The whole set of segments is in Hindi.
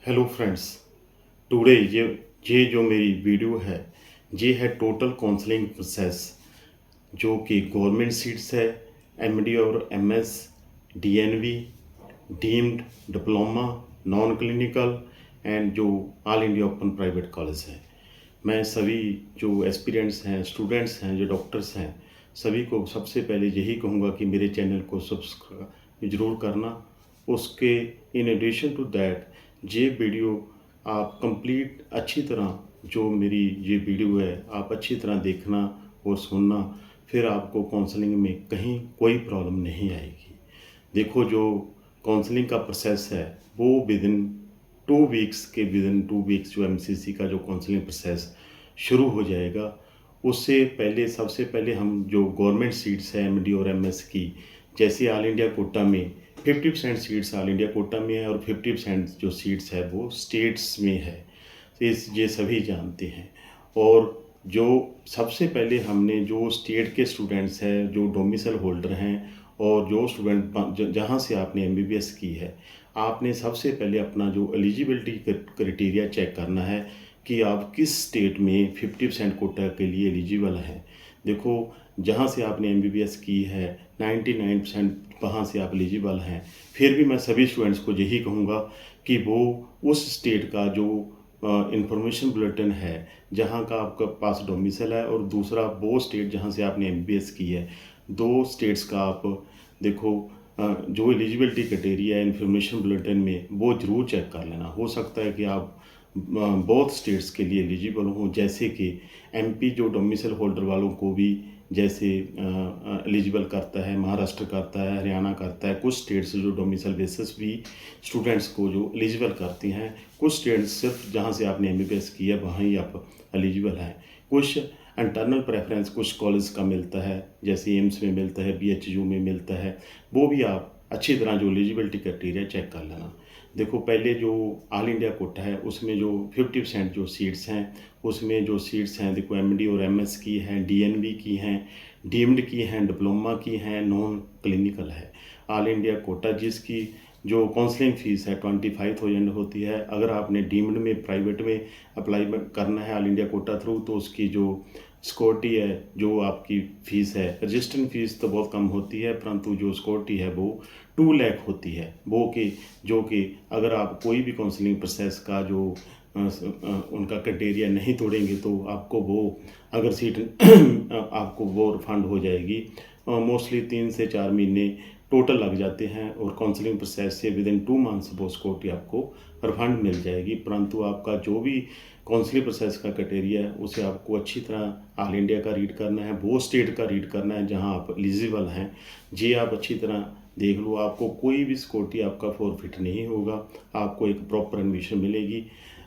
Hello friends. टुडे ये जो मेरी वीडियो है ये है टोटल काउंसलिंग प्रोसेस जो कि गवर्नमेंट सीट्स है, एमडी और MS, DNB, deemed, diploma, non clinical and जो all India open private college है। मैं सभी जो एस्पिरेंट्स हैं, स्टूडेंट्स हैं, जो डॉक्टर्स हैं, सभी को सबसे पहले यही कहूँगा कि मेरे चैनल को सब्सक्राइब ज़रूर करना। उसके इन एडिशन टू दैट ये वीडियो आप कंप्लीट अच्छी तरह, जो मेरी ये वीडियो है आप अच्छी तरह देखना और सुनना, फिर आपको काउंसलिंग में कहीं कोई प्रॉब्लम नहीं आएगी। देखो, जो काउंसलिंग का प्रोसेस है वो विद इन 2 वीक्स जो एमसीसी का जो काउंसलिंग प्रोसेस शुरू हो जाएगा। उससे पहले सबसे पहले हम जो गवर्नमेंट सीट्स हैं एमडी और एमएस की, जैसे ऑल इंडिया कोटा में 50% सीट्स ऑल इंडिया कोटा में है और 50% जो सीट्स है वो स्टेट्स में है, ये सभी जानते हैं। और जो सबसे पहले हमने जो स्टेट के स्टूडेंट्स हैं, जो डोमिसाइल होल्डर हैं और जो स्टूडेंट जहाँ से आपने एमबीबीएस की है, आपने सबसे पहले अपना जो एलिजिबिलिटी क्राइटेरिया चेक करना है कि आप किस स्टेट में 50% कोटा के लिए एलिजिबल हैं। देखो, जहाँ से आपने एमबीबीएस की है 99% वहाँ से आप एलिजिबल हैं। फिर भी मैं सभी स्टूडेंट्स को यही कहूँगा कि वो उस स्टेट का जो इंफॉर्मेशन बुलेटिन है जहाँ का आपका पास डोमिसाइल है, और दूसरा वो स्टेट जहाँ से आपने एमबीबीएस की है, दो स्टेट्स का आप देखो जो एलिजिबिलिटी क्राइटेरिया है इन्फॉर्मेशन बुलेटिन में वो ज़रूर चेक कर लेना। हो सकता है कि आप बहुत स्टेट्स के लिए एलिजिबल हो, जैसे कि एमपी जो डोमिसाइल होल्डर वालों को भी जैसे एलिजिबल करता है, महाराष्ट्र करता है, हरियाणा करता है, कुछ स्टेट्स जो डोमिसाइल बेसिस भी स्टूडेंट्स को जो एलिजिबल करती हैं, कुछ स्टेट्स सिर्फ जहाँ से आपने एमबीबीएस किया वहाँ ही आप एलिजिबल हैं। कुछ इंटरनल प्रेफरेंस कुछ कॉलेज का मिलता है, जैसे एम्स में मिलता है, बीएचयू में मिलता है, वो भी आप अच्छी तरह जो एलिजिबिलिटी क्राइटेरिया चेक कर लेना। देखो, पहले जो ऑल इंडिया कोटा है उसमें जो 50% जो सीट्स हैं, उसमें जो सीट्स हैं देखो एमडी और एमएस की हैं, डीएनवी की हैं, डीम्ड की हैं, डिप्लोमा की हैं, नॉन क्लिनिकल है। ऑल इंडिया कोटा जिसकी जो काउंसलिंग फ़ीस है 25,000 होती है। अगर आपने डीम्ड में प्राइवेट में अप्लाई करना है ऑल इंडिया कोटा थ्रू, तो उसकी जो सिक्योरिटी है, जो आपकी फ़ीस है, रजिस्ट्रेशन फ़ीस तो बहुत कम होती है, परंतु जो सिक्योरिटी है वो 2 लाख होती है। वो कि जो कि अगर आप कोई भी काउंसलिंग प्रोसेस का जो उनका क्राइटेरिया नहीं तोड़ेंगे तो आपको वो अगर सीट आपको वो रिफंड हो जाएगी। मोस्टली 3 से 4 महीने टोटल लग जाते हैं, और काउंसलिंग प्रोसेस से विद इन 2 मंथ्स वो सिक्योरिटी आपको रिफंड मिल जाएगी। परंतु आपका जो भी काउंसलिंग प्रोसेस का क्राइटेरिया है उसे आपको अच्छी तरह ऑल इंडिया का रीड करना है, वो स्टेट का रीड करना है जहां आप एलिजिबल हैं। ये आप अच्छी तरह देख लो, आपको कोई भी सिक्योरिटी आपका फॉरफिट नहीं होगा, आपको एक प्रॉपर एडमिशन मिलेगी।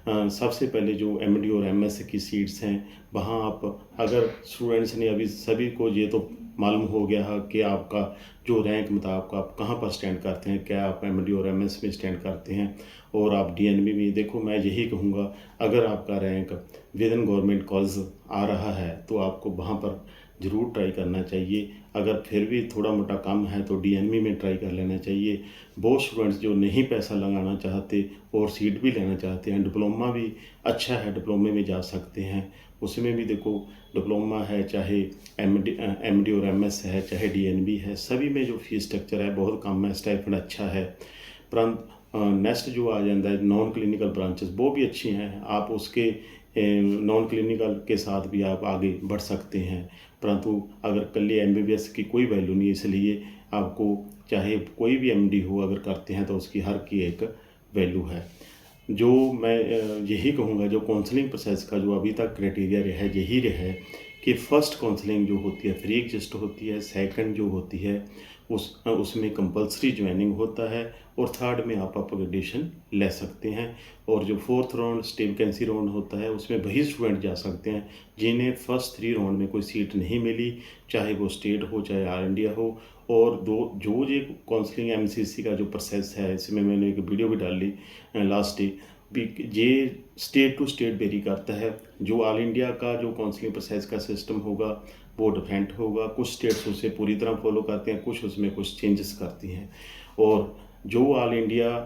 सबसे पहले जो एमडी और एमएस की सीट्स हैं वहाँ आप, अगर स्टूडेंट्स ने अभी सभी को ये तो मालूम हो गया है कि आपका जो रैंक मुताबिक आप कहाँ पर स्टैंड करते हैं, क्या आप एमडी और एमएस में स्टैंड करते हैं और आप डीएनबी में। देखो, मैं यही कहूँगा, अगर आपका rank within government college आ रहा है तो आपको वहाँ पर ज़रूर ट्राई करना चाहिए। अगर फिर भी थोड़ा मोटा कम है तो डीएनबी में ट्राई कर लेना चाहिए। बहुत स्टूडेंट्स जो नहीं पैसा लगाना चाहते और सीट भी लेना चाहते हैं, डिप्लोमा भी अच्छा है, डिप्लोमे में जा सकते हैं। उसमें भी देखो, डिप्लोमा है, चाहे एमडी और एमएस है, चाहे डीएनबी है, सभी में जो फीस स्ट्रक्चर है बहुत कम है, स्टाइपेंड अच्छा है। परंतु नेक्स्ट जो आ जाता है नॉन क्लिनिकल ब्रांचेस, वो भी अच्छी हैं, आप उसके नॉन क्लिनिकल के साथ भी आप आगे बढ़ सकते हैं। परंतु अगर कल एमबीबीएस की कोई वैल्यू नहीं है, इसलिए आपको चाहे कोई भी एमडी हो अगर करते हैं तो उसकी हर की एक वैल्यू है। जो मैं यही कहूँगा, जो काउंसलिंग प्रोसेस का जो अभी तक क्राइटेरिया रहा है यही रहा है कि फ़र्स्ट काउंसलिंग जो होती है फ्री एग्जिस्ट होती है, सेकंड जो होती है उसमें कंपलसरी ज्वाइनिंग होता है, और थर्ड में आप अपग्रेडेशन ले सकते हैं। और जो फोर्थ राउंड वैकेंसी राउंड होता है उसमें वही स्टूडेंट जा सकते हैं जिन्हें फर्स्ट 3 राउंड में कोई सीट नहीं मिली, चाहे वो स्टेट हो चाहे ऑल इंडिया हो। और जो ये काउंसलिंग एमसीसी का जो प्रोसेस है, इसमें मैंने एक वीडियो भी डाली लास्ट डे भी, ये स्टेट टू स्टेट वेरी करता है। जो ऑल इंडिया का जो काउंसलिंग प्रोसेस का सिस्टम होगा वो डिफरेंट होगा, कुछ स्टेट्स उसे पूरी तरह फॉलो करते हैं, कुछ उसमें कुछ चेंजेस करती हैं। और जो ऑल इंडिया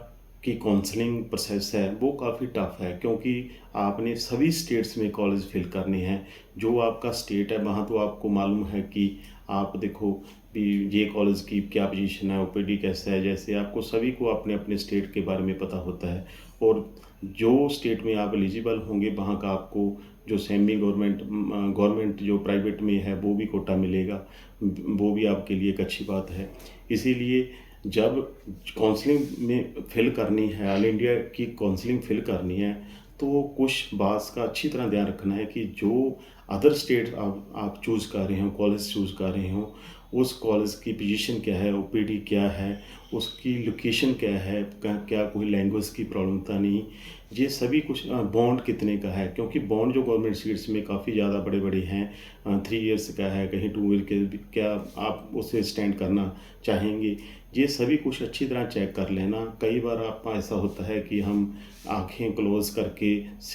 की काउंसलिंग प्रोसेस है वो काफ़ी टफ है, क्योंकि आपने सभी स्टेट्स में कॉलेज फिल करने हैं। जो आपका स्टेट है वहाँ तो आपको मालूम है कि आप देखो कि ये कॉलेज की क्या पोजीशन है, ओपीडी कैसा है, जैसे आपको सभी को अपने अपने स्टेट के बारे में पता होता है। और जो स्टेट में आप एलिजिबल होंगे वहाँ का आपको जो सेमी गवर्नमेंट गवर्नमेंट जो प्राइवेट में है वो भी कोटा मिलेगा, वो भी आपके लिए एक अच्छी बात है। इसीलिए जब काउंसलिंग में फिल करनी है, ऑल इंडिया की काउंसलिंग फिल करनी है, तो कुछ बात का अच्छी तरह ध्यान रखना है कि जो अदर स्टेट आप चूज़ कर रहे हो, कॉलेज चूज़ कर रहे हो, उस कॉलेज की पोजीशन क्या है, ओपीडी क्या है, उसकी लोकेशन क्या है, क्या कोई लैंग्वेज की प्रॉब्लम तो नहीं, ये सभी कुछ बॉन्ड कितने का है, क्योंकि बॉन्ड जो गवर्नमेंट सीट्स में काफ़ी ज़्यादा बड़े बड़े हैं, 3 इयर्स का है, कहीं 2 ईयर के क्या आप उससे स्टैंड करना चाहेंगे, ये सभी कुछ अच्छी तरह चेक कर लेना। कई बार आप ऐसा होता है कि हम आंखें क्लोज करके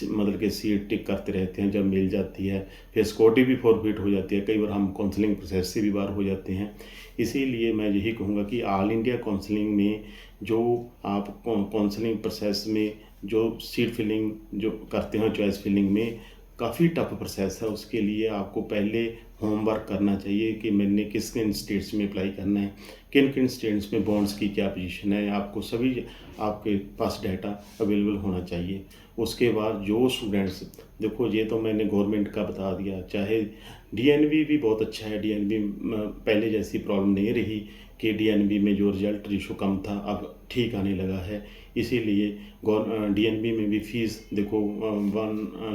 मतलब कि सीट टिक करते रहते हैं, जब मिल जाती है फिर सिक्योरिटी भी फॉरफिट हो जाती है, कई बार हम काउंसलिंग प्रोसेस से भी बाहर हो जाते हैं। इसीलिए मैं यही कहूँगा कि ऑल इंडिया काउंसलिंग में जो आप काउंसलिंग प्रोसेस में जो सीट फिलिंग जो करते हो, चॉइस फिलिंग में काफ़ी टफ प्रोसेस है। उसके लिए आपको पहले होमवर्क करना चाहिए कि मैंने किस किन स्टेट्स में अप्लाई करना है, किन किन स्टेट्स में बॉन्ड्स की क्या पोजीशन है, आपको सभी आपके पास डाटा अवेलेबल होना चाहिए। उसके बाद जो स्टूडेंट्स, देखो ये तो मैंने गवर्नमेंट का बता दिया, चाहे डीएनबी भी बहुत अच्छा है। डीएनबी पहले जैसी प्रॉब्लम नहीं रही कि डीएनबी में जो रिजल्ट रेशो कम था अब ठीक आने लगा है। इसीलिए डीएनबी में भी फ़ीस देखो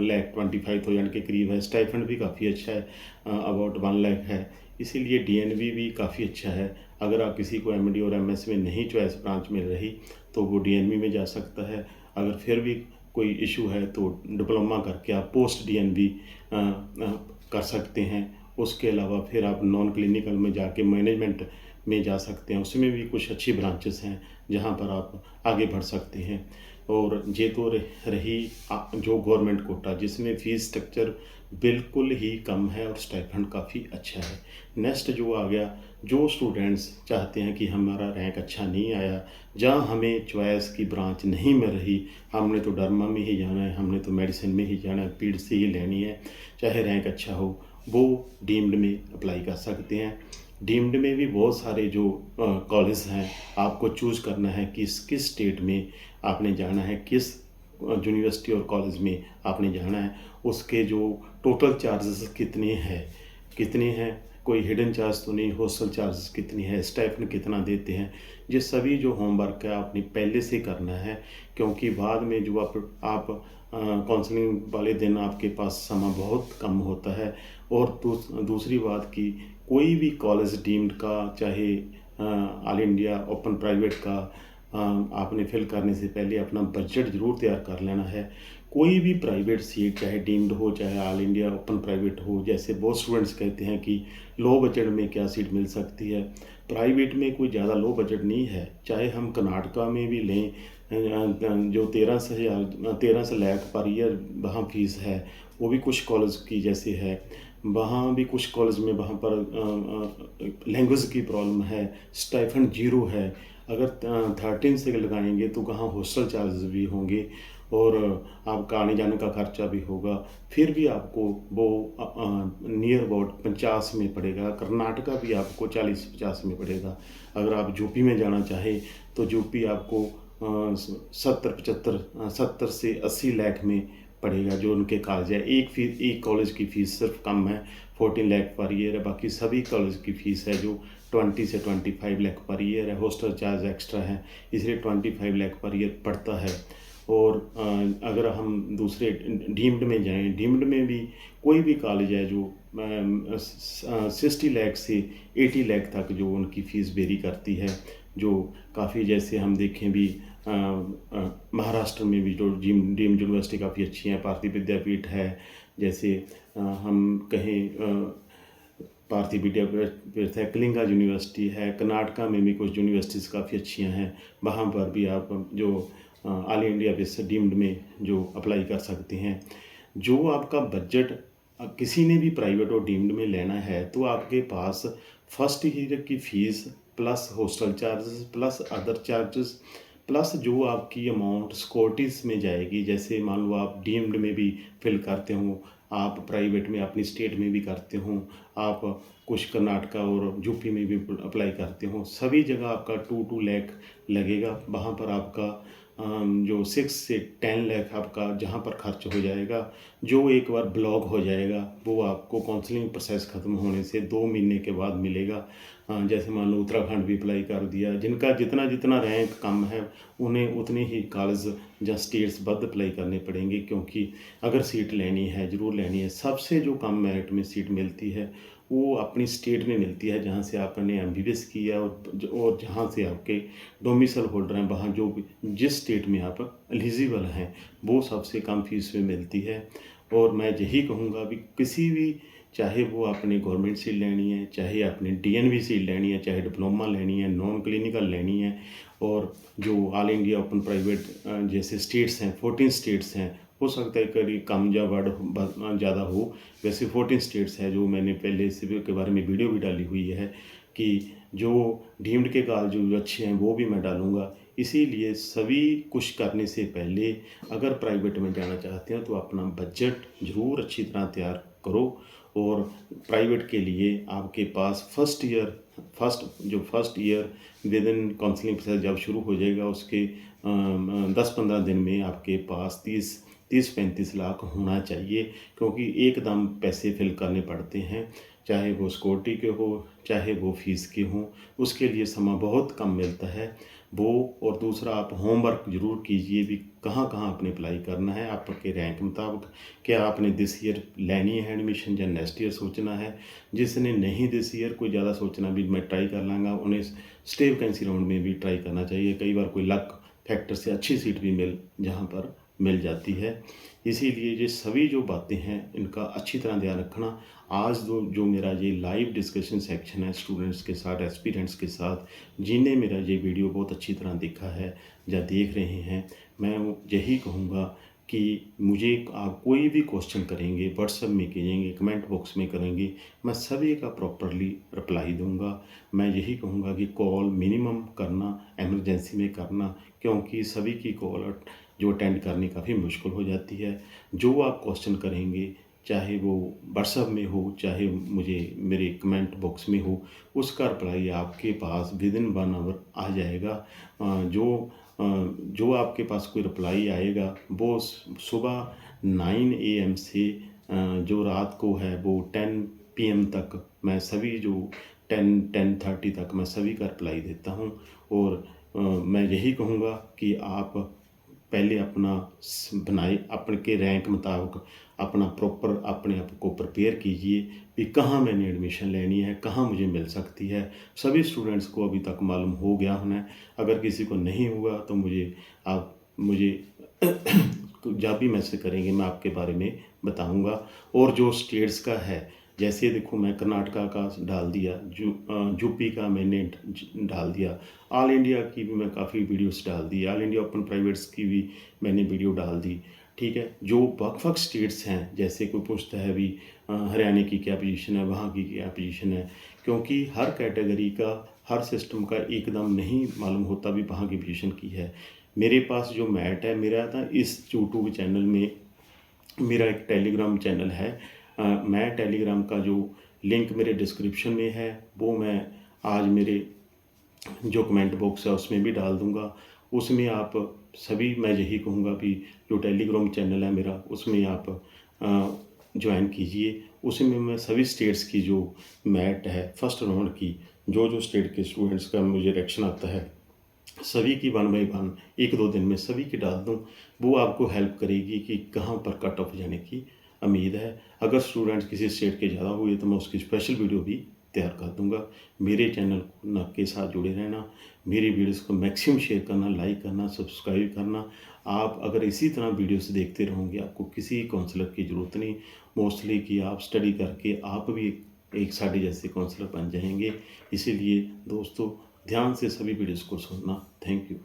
1,25,000 के करीब है। स्टाइपेंड भी काफ़ी अच्छा है, अबाउट 1 लाख है। इसीलिए डीएनबी भी काफ़ी अच्छा है। अगर आप किसी को एमडी और एमएस में नहीं चॉइस ब्रांच मिल रही तो वो डीएनबी में जा सकता है। अगर फिर भी कोई इशू है तो डिप्लोमा करके आप पोस्ट डीएनबी कर सकते हैं। उसके अलावा फिर आप नॉन क्लिनिकल में जाके मैनेजमेंट में जा सकते हैं, उसमें भी कुछ अच्छी ब्रांचेस हैं जहाँ पर आप आगे बढ़ सकते हैं। और ये तो रही जो गवर्नमेंट कोटा जिसमें फ़ीस स्ट्रक्चर बिल्कुल ही कम है और स्टाइपेंड काफ़ी अच्छा है। नेक्स्ट जो आ गया, जो स्टूडेंट्स चाहते हैं कि हमारा रैंक अच्छा नहीं आया, जहाँ हमें चॉइस की ब्रांच नहीं मिल रही, हमने तो डर्मा में ही जाना है, हमने तो मेडिसिन में ही जाना है, पीड से ही लेनी है, चाहे रैंक अच्छा हो, वो डीम्ड में अप्लाई कर सकते हैं। डीम्ड में भी बहुत सारे जो कॉलेज हैं, आपको चूज़ करना है कि किस स्टेट में आपने जाना है, किस यूनिवर्सिटी और कॉलेज में आपने जाना है, उसके जो टोटल चार्जेस कितने हैं, कोई हिडन चार्ज तो नहीं, हॉस्टल चार्जेस कितनी है, स्टाइपेंड कितना देते हैं, ये सभी जो होमवर्क है आपने पहले से करना है। क्योंकि बाद में जो आप काउंसलिंग वाले दिन आपके पास समय बहुत कम होता है। और दूसरी बात कि कोई भी कॉलेज डीम्ड का, चाहे ऑल इंडिया ओपन प्राइवेट का, आपने फिल करने से पहले अपना बजट ज़रूर तैयार कर लेना है। कोई भी प्राइवेट सीट, चाहे डीम्ड हो चाहे ऑल इंडिया ओपन प्राइवेट हो, जैसे बहुत स्टूडेंट्स कहते हैं कि लो बजट में क्या सीट मिल सकती है, प्राइवेट में कोई ज़्यादा लो बजट नहीं है। चाहे हम कर्नाटका में भी लें, जो 13 लाख पर ईयर वहाँ फीस है, वो भी कुछ कॉलेज की जैसे है। वहाँ भी कुछ कॉलेज में वहाँ पर लैंग्वेज की प्रॉब्लम है, स्टाइपेंड 0 है। अगर 13 से लगाएंगे तो वहाँ हॉस्टल चार्जेस भी होंगे और आपका आने जाने का खर्चा भी होगा। फिर भी आपको वो नियर अबाउट 50 में पड़ेगा। कर्नाटका भी आपको 40-50 में पड़ेगा। अगर आप यूपी में जाना चाहें तो यूपी आपको 70 से 80 लाख में पड़ेगा। जो उनके कॉलेज है, एक कॉलेज की फ़ीस सिर्फ कम है, 14 लाख पर ईयर है। बाकी सभी कॉलेज की फ़ीस है जो 20 से 25 लाख पर ईयर है। हॉस्टल चार्ज एक्स्ट्रा है, इसलिए 25 लाख पर ईयर पड़ता है। और अगर हम दूसरे डीम्ड में जाएं, डीम्ड में भी कोई भी कॉलेज है जो 60 लाख से 80 लाख तक जो उनकी फ़ीस वेरी करती है। जो काफ़ी, जैसे हम देखें भी महाराष्ट्र में भी जो डीम्ड यूनिवर्सिटी काफ़ी अच्छी हैं, भारतीय विद्यापीठ है। जैसे हम कहें भारतीय विद्यापीठ है, कलिंगा यूनिवर्सिटी है। कर्नाटका में भी कुछ यूनिवर्सिटीज़ काफ़ी अच्छी हैं, वहाँ पर भी आप जो ऑल इंडिया बेस डीम्ड में जो अप्लाई कर सकते हैं। जो आपका बजट किसी ने भी प्राइवेट और डीम्ड में लेना है तो आपके पास फर्स्ट ईयर की fees plus hostel charges plus other charges plus जो आपकी अमाउंट सिक्योरिटीज़ में जाएगी, जैसे मान लो आप डीम्ड में भी फिल करते हो, आप प्राइवेट में अपनी स्टेट में भी करते हो, आप कुछ कर्नाटका और यूपी में भी अप्लाई करते हो, सभी जगह आपका 2 लाख लगेगा। वहाँ पर आपका जो 6 से 10 लाख आपका जहाँ पर खर्च हो जाएगा, जो एक बार ब्लॉक हो जाएगा वो आपको काउंसलिंग प्रोसेस ख़त्म होने से 2 महीने के बाद मिलेगा। जैसे मान लो उत्तराखंड भी अप्लाई कर दिया, जिनका जितना जितना रैंक कम है उन्हें उतने ही कॉलेज या स्टेट्स बद अप्लाई करने पड़ेंगे, क्योंकि अगर सीट लेनी है, ज़रूर लेनी है। सबसे जो कम मेरिट में सीट मिलती है वो अपनी स्टेट में मिलती है जहाँ से आपने एमबीबीएस किया और जहाँ से आपके डोमिसाइल होल्डर हैं, वहाँ जो भी जिस स्टेट में आप एलिजिबल हैं वो सबसे कम फीस में मिलती है। और मैं यही कहूँगा भी किसी भी, चाहे वो आपने गवर्नमेंट सीट लेनी है, चाहे आपने डीएनवी सीट लेनी है, चाहे डिप्लोमा लेनी है, नॉन क्लिनिकल लेनी है, और जो ऑल इंडिया ओपन प्राइवेट जैसे स्टेट्स हैं, 14 स्टेट्स हैं, हो सकता है कभी कम या वर्ड ज़्यादा हो, वैसे 14 स्टेट्स है जो मैंने पहले से के बारे में वीडियो भी डाली हुई है कि जो डीम्ड के कॉलेज जो अच्छे हैं वो भी मैं डालूँगा। इसीलिए सभी कुछ करने से पहले अगर प्राइवेट में जाना चाहते हैं तो अपना बजट ज़रूर अच्छी तरह तैयार करो। और प्राइवेट के लिए आपके पास first year within counselling process जब शुरू हो जाएगा, उसके 10-15 दिन में आपके पास 30-35 लाख होना चाहिए, क्योंकि एकदम पैसे फिल करने पड़ते हैं, चाहे वो सिक्योरिटी के हो, चाहे वो फीस के हों, उसके लिए समय बहुत कम मिलता है वो। और दूसरा, आप होमवर्क ज़रूर कीजिए भी कहाँ कहाँ आपने अप्लाई करना है आपके रैंक मुताबिक। क्या आपने दिस ईयर लेनी है एडमिशन या नेक्स्ट ईयर सोचना है? जिसने नहीं दिस ईयर कोई ज़्यादा सोचना भी मैं ट्राई कर लूँगा, उन्हें स्टे वैकेंसी राउंड में भी ट्राई करना चाहिए। कई बार कोई लक फैक्टर से अच्छी सीट भी जहाँ पर मिल जाती है। इसीलिए ये सभी जो बातें हैं इनका अच्छी तरह ध्यान रखना। आज जो मेरा ये लाइव डिस्कशन सेक्शन है स्टूडेंट्स के साथ, एस्पिरेंट्स के साथ, जिन्हें मेरा ये वीडियो बहुत अच्छी तरह देखा है या देख रहे हैं, मैं यही कहूँगा कि मुझे आप कोई भी क्वेश्चन करेंगे व्हाट्सएप में कीजिएंगे, कमेंट बॉक्स में करेंगे, मैं सभी का प्रॉपरली रिप्लाई दूंगा। मैं यही कहूँगा कि कॉल मिनिमम करना, एमरजेंसी में करना, क्योंकि सभी की कॉल जो अटेंड करनी काफ़ी मुश्किल हो जाती है। जो आप क्वेश्चन करेंगे, चाहे वो व्हाट्सएप में हो, चाहे मुझे मेरे कमेंट बॉक्स में हो, उसका रिप्लाई आपके पास विद इन 1 आवर आ जाएगा। जो आपके पास कोई रिप्लाई आएगा वो सुबह 9 AM से जो रात को है वो 10 PM तक, मैं सभी जो 10-10:30 तक मैं सभी का रिप्लाई देता हूँ। और मैं यही कहूँगा कि आप पहले अपना बनाए अपने के रैंक मुताबिक अपना प्रॉपर अपने आप को प्रिपेयर कीजिए कि कहाँ मैंने एडमिशन लेनी है, कहाँ मुझे मिल सकती है। सभी स्टूडेंट्स को अभी तक मालूम हो गया होना है। अगर किसी को नहीं हुआ तो मुझे जब भी मैसेज करेंगे मैं आपके बारे में बताऊंगा। और जो स्टेट्स का है, जैसे देखो मैं कर्नाटका का डाल दिया, यूपी का मैंने डाल दिया, ऑल इंडिया की भी मैं काफ़ी वीडियोस डाल दी, ऑल इंडिया ओपन प्राइवेट्स की भी मैंने वीडियो डाल दी। ठीक है, जो वक्फ स्टेट्स हैं, जैसे कोई पूछता है भी हरियाणा की क्या पोजीशन है, वहाँ की क्या पोजीशन है, क्योंकि हर कैटेगरी का, हर सिस्टम का एकदम नहीं मालूम होता भी वहाँ की पोजीशन की है। मेरे पास जो मैट है मेरा था, इस यूट्यूब चैनल में मेरा एक टेलीग्राम चैनल है। मैं टेलीग्राम का जो लिंक मेरे डिस्क्रिप्शन में है वो मैं आज मेरे जो कमेंट बॉक्स है उसमें भी डाल दूंगा। उसमें आप सभी, मैं यही कहूँगा कि जो टेलीग्राम चैनल है मेरा उसमें आप ज्वाइन कीजिए। उसमें मैं सभी स्टेट्स की जो मैट है फर्स्ट राउंड की, जो स्टेट के स्टूडेंट्स का मुझे रिएक्शन आता है, सभी की 1 बाय 1 1-2 दिन में सभी की डाल दूँ। वो आपको हेल्प करेगी कि कहाँ पर कट ऑफ जाने की उम्मीद है। अगर स्टूडेंट्स किसी स्टेट के ज़्यादा हुए तो मैं उसकी स्पेशल वीडियो भी तैयार कर दूंगा। मेरे चैनल के साथ जुड़े रहना, मेरी वीडियोस को मैक्सिमम शेयर करना, लाइक करना, सब्सक्राइब करना। आप अगर इसी तरह वीडियोस देखते रहोगे आपको किसी काउंसलर की ज़रूरत नहीं, मोस्टली कि आप स्टडी करके आप भी एक साढ़े जैसे काउंसलर बन जाएंगे। इसीलिए दोस्तों ध्यान से सभी वीडियोस को सुनना। Thank you.